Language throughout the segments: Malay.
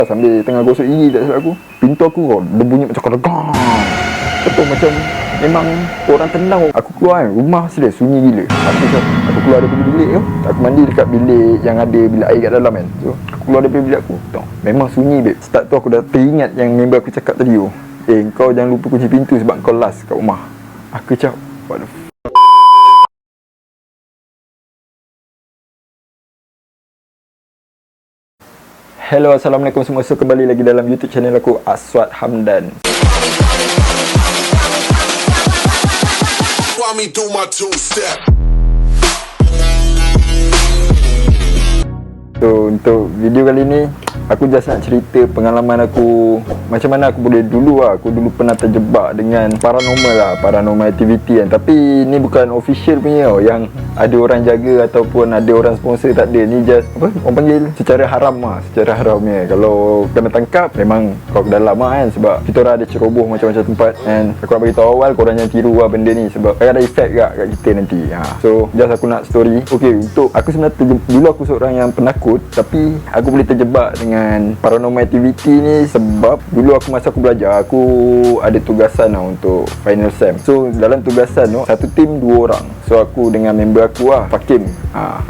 Sambil tengah gosok gigi tak silap aku, pintu aku kau dia bunyi macam keregang. Betul macam memang orang tendang. Aku keluar kan, rumah serius sunyi gila. Aku keluar daripada bilik tu, aku mandi dekat bilik yang ada bilik air kat dalam kan. So aku keluar daripada bilik aku, tau, memang sunyi babe. Start tu aku dah teringat yang member aku cakap tadi tu, kau jangan lupa kunci pintu sebab kau last kat rumah. Aku cakap what the Hello, Assalamualaikum semua. So, kembali lagi dalam YouTube channel aku, Aswad Hamdan. So, untuk video kali ni aku just nak cerita pengalaman aku, macam mana aku boleh dulu lah. Aku dulu pernah terjebak dengan paranormal activity kan. Tapi ni bukan official punya tau, yang ada orang jaga ataupun ada orang sponsor, tak ada. Ni just apa orang panggil secara haram lah, secara haramnya. Kalau kena tangkap memang kau ke dalam lah kan, sebab kita orang ada ceroboh macam-macam tempat. And aku nak beritahu awal, korang jangan tiru lah benda ni sebab akan ada efek kat kita nanti. So just aku nak story. Okay, untuk aku sebenarnya dulu aku seorang yang penakut, tapi aku boleh terjebak dengan paranormal activity ni sebab dulu masa aku belajar, aku ada tugasan lah untuk final sem. So dalam tugasan tu, satu tim 2 orang. So aku dengan member aku lah, Fakim.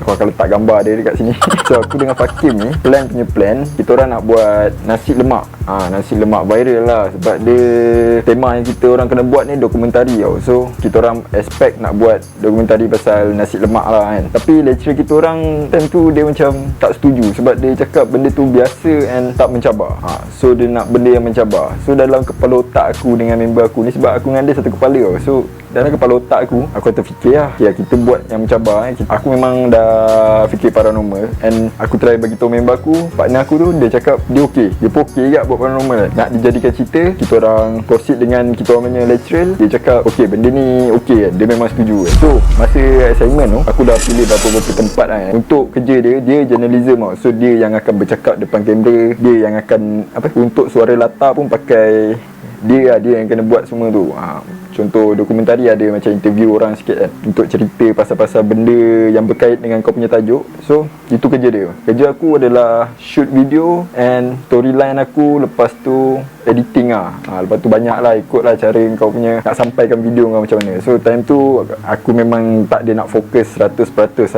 Aku akan letak gambar dia dekat sini. So aku dengan Fakim ni, plan, kita orang nak buat nasi lemak. Nasi lemak viral lah sebab dia tema yang kita orang kena buat ni dokumentari tau. So kita orang expect nak buat dokumentari pasal nasi lemak lah kan. Tapi lecturer kita orang time tu dia macam tak setuju sebab dia cakap benda tu biasa and tak mencabar. So dia nak benda yang mencabar. So dalam kepala otak aku dengan member aku ni, sebab aku dengan dia satu kepala tau. So dalam kepala otak aku terfikir lah, ya kita buat yang mencabar. Aku memang dah fikir paranormal and aku try bagi tahu member aku, partner aku tu, dia cakap dia okey. Dia pun okey kat buat paranormal kan. Nak dijadikan cerita, kita orang proceed dengan kita orang punya lecturer. Dia cakap okey, benda ni okey kan. Dia memang setuju kan. So masa assignment tu, aku dah pilih beberapa tempat kan. Untuk kerja dia journalism tau. So dia yang akan bercakap depan kamera, dia yang akan untuk suara latar pun pakai dia yang kena buat semua tu. Contoh dokumentari ada macam interview orang sikit kan, untuk cerita pasal-pasal benda yang berkait dengan kau punya tajuk. So itu kerja dia. Kerja aku adalah shoot video and storyline aku, lepas tu editing lah. Lepas tu banyak lah, ikut lah cara kau punya nak sampaikan video kau macam mana. So time tu aku memang tak ada nak fokus 100%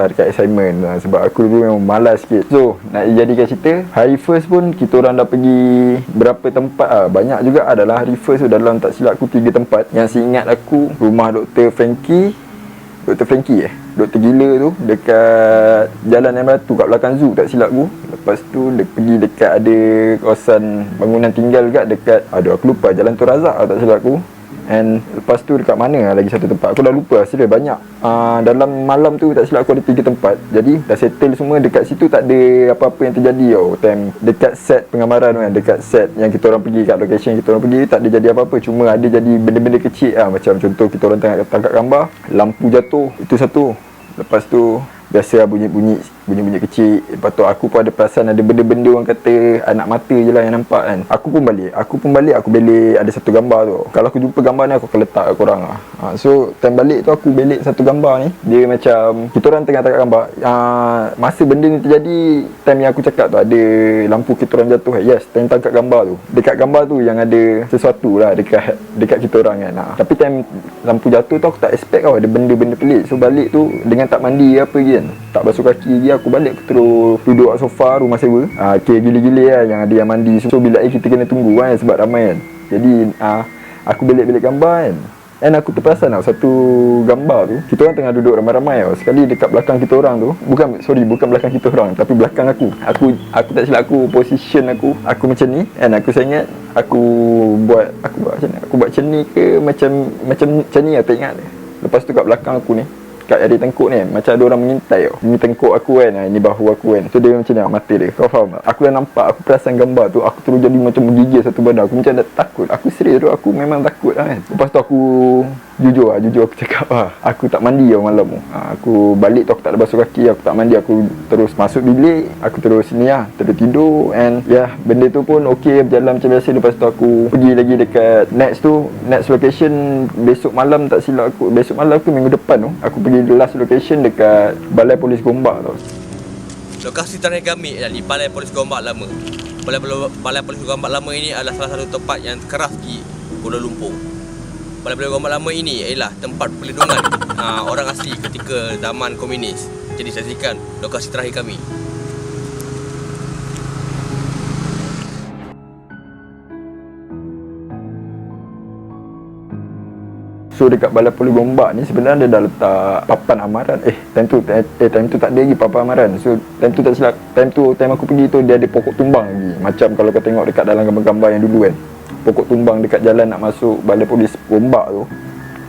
lah dekat assignment lah, sebab aku dulu memang malas sikit. So nak jadikan cerita, hari first pun kita orang dah pergi berapa tempat lah. Banyak juga adalah hari first tu, dalam tak silap aku 3 tempat. Yang ingat aku, rumah Dr. Frankie Dr. Gila tu dekat Jalan M. Ratu kat belakang zoo tak silap aku. Lepas tu dia pergi dekat ada kawasan bangunan tinggal dekat aku lupa, Jalan Tun Razak tak silap aku. And lepas tu dekat mana lagi satu tempat, aku dah lupa serius banyak. Dalam malam tu tak silap aku ada 3 tempat. Jadi dah settle semua dekat situ, tak ada apa-apa yang terjadi tau. Time dekat set penggambaran kan, dekat set yang kita orang pergi, kat location kita orang pergi, tak ada jadi apa-apa. Cuma ada jadi benda-benda kecil lah. Macam contoh kita orang tengah tangkap gambar, lampu jatuh, itu satu. Lepas tu biasa bunyi-bunyi kecil. Lepas tu aku pun ada perasan ada benda-benda orang kata anak mata je lah yang nampak kan. Aku pun balik, aku belik ada satu gambar tu. Kalau aku jumpa gambar ni, aku akan letak kat korang lah. So time balik tu aku belik satu gambar ni. Dia macam kita orang tengah tangkap gambar. Masa benda ni terjadi, time yang aku cakap tu ada lampu kita orang jatuh. Yes, time tangkap gambar tu, dekat gambar tu yang ada sesuatu lah dekat kita orang kan. Tapi time lampu jatuh tu aku tak expect tau ada benda-benda pelik. So balik tu dengan tak mandi apa kan, tak basuh kaki lagi, aku balik aku terus duduk kat sofa rumah sewa. Okay, gila-gila lah yang ada yang mandi. So bila kita kena tunggu kan sebab ramai kan. Jadi aku belik-belik gambar kan. And aku terperasan tau, satu gambar tu kita orang tengah duduk ramai-ramai tau. Sekali dekat belakang kita orang tu, bukan belakang kita orang, tapi belakang aku tak silap aku, position aku macam ni. And aku ingat aku buat macam ni, aku buat macam ni ke macam ni lah, tak ingat. Lepas tu kat belakang aku ni, kat area tengkuk ni, macam ada orang mengintai tau. Ini tengkuk aku kan, ini bahu aku kan. So dia macam ni mata dia, kau faham tak? Aku dah nampak, aku perasan gambar tu, aku terus jadi macam menggigil satu badan. Aku macam dah takut. Aku serius tu, aku memang takut lah kan. Lepas tu aku jujur aku cakap aku tak mandi tau malam tu. Aku balik tu aku tak ada basuh kaki, aku tak mandi. Aku terus masuk bilik, aku terus ni lah, terus tidur. And benda tu pun okey, berjalan macam biasa. Lepas tu aku pergi lagi dekat next location. Besok malam tak silap aku, besok malam ke minggu depan tu, aku pergi last location dekat Balai Polis Gombak tau. Lokasi Tanah Gamit dah di Balai Polis Gombak lama. Balai Polis Gambar Lama ini adalah salah satu tempat yang keras di Kuala Lumpur. Balai Polis Gambar Lama ini ialah tempat perlindungan orang asli ketika zaman komunis. Jadi saksikan lokasi terakhir kami. So dekat Balai Polis Gombak ni sebenarnya dia dah letak papan amaran. Time tu tak ada lagi papan amaran. So time tu tak silap, time aku pergi tu dia ada pokok tumbang lagi. Macam kalau kau tengok dekat dalam gambar-gambar yang dulu kan, pokok tumbang dekat jalan nak masuk Balai Polis Gombak tu,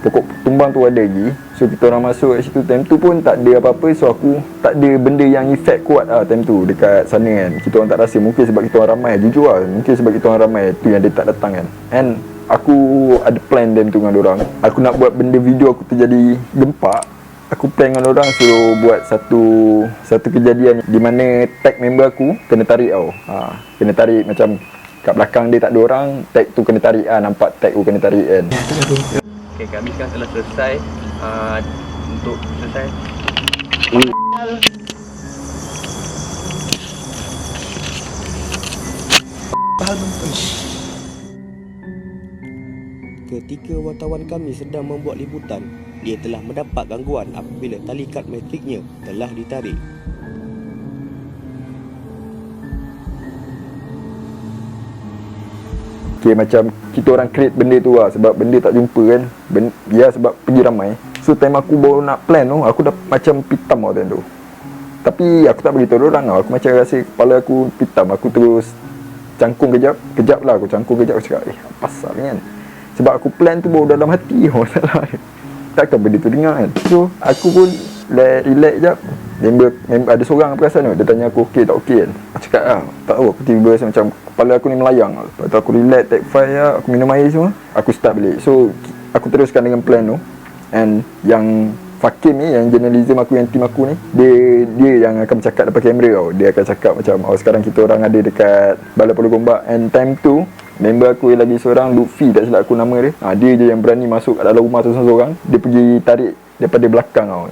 pokok tumbang tu ada lagi. So kita orang masuk kat situ, time tu pun tak ada apa-apa. So aku tak ada benda yang efek kuat time tu dekat sana kan. Kita orang tak rasa, mungkin sebab kita orang ramai, jujur lah, mungkin sebab kita orang ramai tu yang dia tak datang kan. And aku ada plan time tu dengan dorang. Aku nak buat benda video aku terjadi gempak. Aku plan dengan dorang suruh buat satu kejadian di mana tag member aku kena tarik tau. Kena tarik macam kat belakang dia tak ada orang, tag tu kena tarik nampak tag tu kena tarik kan. Okay, kami sekarang telah selesai untuk selesai. Ketika wartawan kami sedang membuat liputan, dia telah mendapat gangguan apabila tali kad metriknya telah ditarik. Okay, macam kita orang create benda tu lah, sebab benda tak jumpa kan. Sebab pergi ramai. So time aku baru nak plan tu, aku dah macam pitam tau time tu. Tapi aku tak beritahu orang tau. Aku macam rasa kepala aku pitam. Aku terus cangkung kejap lah. Aku cangkung kejap, aku cakap apa pasal kan. Sebab aku plan tu baru dalam hati. Masalah takkan benda tu dengar kan. So aku pun relax jap. Member ada seorang perasan tu, dia tanya aku okey tak okey kan. Aku cakap tak tahu, aku tiba rasa macam kepala aku ni melayang. Lepas tu aku relax, take file aku minum air semua, aku start balik. So aku teruskan dengan plan tu. And yang Fakim ni, yang journalism aku, yang tim aku ni, dia yang akan bercakap depan kamera tau. Dia akan cakap macam sekarang kita orang ada dekat Balai Polis Gombak. And time tu member aku yang lagi seorang, Lutfi tak silap aku nama dia. Dia je yang berani masuk kat dalam rumah tu seorang. Dia pergi tarik daripada belakang tau.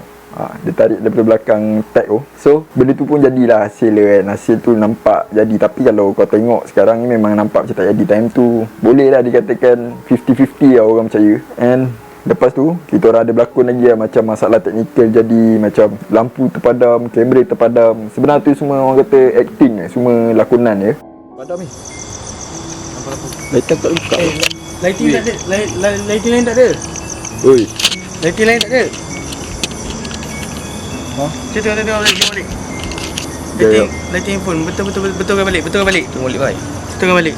Dia tarik daripada belakang tag tu. So benda tu pun jadilah hasil kan. Hasil tu nampak jadi. Tapi kalau kau tengok sekarang ni memang nampak macam tak jadi. Time tu boleh lah dikatakan 50-50 lah orang percaya. And lepas tu kita orang ada berlakon lagi lah, macam masalah teknikal jadi, macam lampu terpadam, kamera terpadam. Sebenarnya tu semua orang kata acting semua lakonan ya. Padam ni. Lighting tak buka. Lighting tak ada. Lighting lain tak ada. Oi. Lighting lain tak ada. Tengok balik. Lighting phone. Betulkan balik. Tunggu balik bye. Betulkan balik.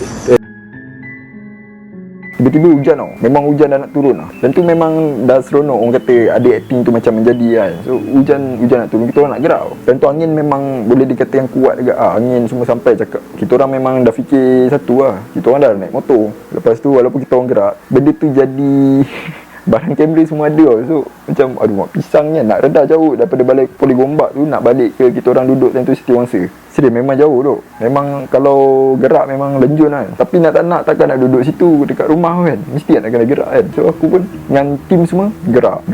Tiba-tiba hujan tau. Memang hujan dah nak turun lah. Dan tu memang dah seronok. Orang kata ada acting tu macam menjadi kan. So hujan nak turun, kita orang nak gerak tau. Dan tu angin memang boleh dikata yang kuat juga. Angin semua sampai cakap. Kita orang memang dah fikir satu lah. Kita orang dah naik motor. Lepas tu walaupun kita orang gerak, benda tu jadi barang kamera semua ada tau. So macam aduh mak pisang kan. Nak redah jauh daripada Balai Polis Gombak tu, nak balik ke kita orang duduk time tu Siti Wangsa. Serius memang jauh tu. Memang kalau gerak memang lenjun kan. Tapi nak tak nak takkan nak duduk situ dekat rumah kan. Mesti nak kena gerak kan. So aku pun dengan tim semua gerak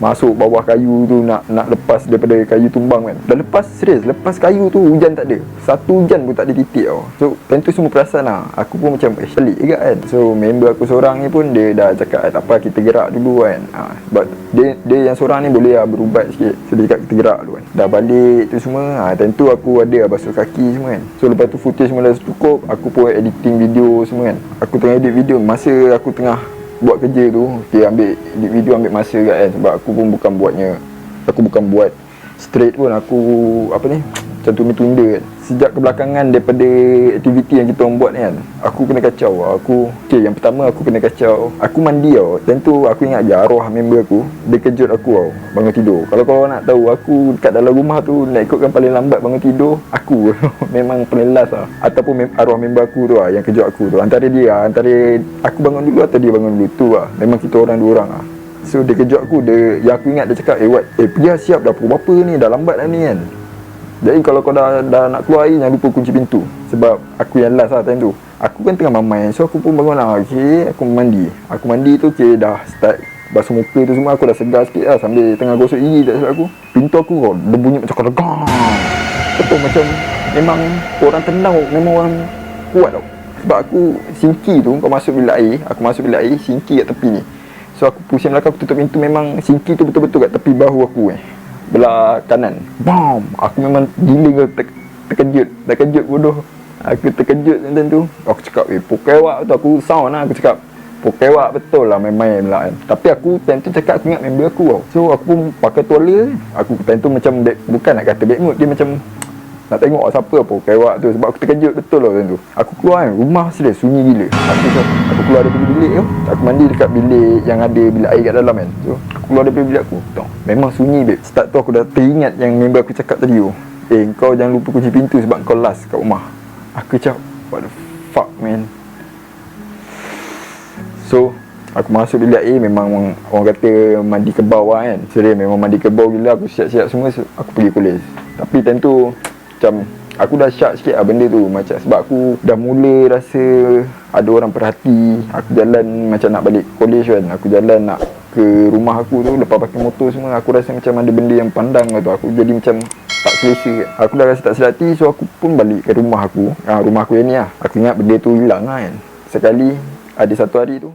masuk bawah kayu tu, nak lepas daripada kayu tumbang kan. Dah lepas kayu tu hujan tak ada. Satu hujan pun tak ada titik tau. So time tu semua perasan lah. Aku pun macam pelik juga kan. So member aku seorang ni pun dia dah cakap tak apa kita gerak dulu kan. Sebab dia yang seorang ni boleh lah berubat sikit. So dia cakap kita gerak dulu kan. Dah balik tu semua. Time tu aku ada basuh kaki semua kan. So lepas tu footage semua dah cukup. Aku pun editing video semua kan. Aku tengah edit video. Masa aku tengah buat kerja tu, ambil edit video ambil masa kat kan. Sebab aku pun bukan buat straight pun. Aku macam tunda kan. Sejak kebelakangan daripada aktiviti yang kita orang buat ni kan, aku kena kacau. Yang pertama aku kena kacau. Aku mandi tau. Tentu aku ingat je arwah member aku, dia kejut aku tau bangun tidur. Kalau korang nak tahu, aku dekat dalam rumah tu nak ikutkan paling lambat bangun tidur, aku memang paling last lah. Ataupun arwah member aku tu lah yang kejut aku tu. Antara aku bangun dulu atau dia bangun dulu tu lah. Memang kita orang dua orang lah. So dia kejut aku, yang aku ingat dia cakap pergi lah, siap dah pukul berapa ni, dah lambat dah ni kan. Jadi kalau kau dah nak keluar air, jangan lupa kunci pintu. Sebab aku yang last lah time tu. Aku kan tengah mamai. So aku pun bangun lah. Aku mandi. Aku mandi tu dah start basuh muka tu semua. Aku dah segar sikit lah sambil tengah gosok gigi tak silap aku. Pintu aku dia bunyi macam keregang. Betul macam memang orang tenang, memang orang kuat tau. Sebab aku singki tu, kau masuk bilik air, aku masuk bilik air, singki kat tepi ni. So aku pusing belakang, aku tutup pintu, memang singki tu betul-betul kat tepi bahu aku belah kanan. Bam! Aku memang gila terkejut bodoh. Aku terkejut macam tu. Aku cakap, pokewak tu, aku sound lah, aku cakap pokewak betul lah, main-main lah kan. Tapi aku time tu cakap, aku ingat member aku tau. So aku pun pakai tuala. Aku time tu macam bukan nak kata bad mood, dia macam nak tengok siapa pokewak tu. Sebab aku terkejut betul lah time tu. Aku keluar kan, rumah serius sunyi gila. Aku keluar daripada bilik tu, aku mandi dekat bilik yang ada bilik air kat dalam kan. So aku keluar daripada bilik aku, tau, memang sunyi babe. Start tu aku dah teringat yang member aku cakap tadi tu, kau jangan lupa kunci pintu sebab kau last kat rumah. Aku cakap, what the fuck man. So aku masuk bilik air, memang orang kata mandi kebau lah kan. Serius memang mandi kebau gila. Aku siap-siap semua, aku pergi kolej. Tapi time tu macam aku dah syak sikit lah benda tu. Macam sebab aku dah mula rasa ada orang perhati. Aku jalan macam nak balik kolej kan, aku jalan nak ke rumah aku tu, lepas pakai motor semua, aku rasa macam ada benda yang pandang tu. Aku jadi macam tak selesa. Aku dah rasa tak selati. So aku pun balik ke rumah aku. Rumah aku yang ni lah. Aku ingat benda tu hilang lah kan. Sekali ada satu hari tu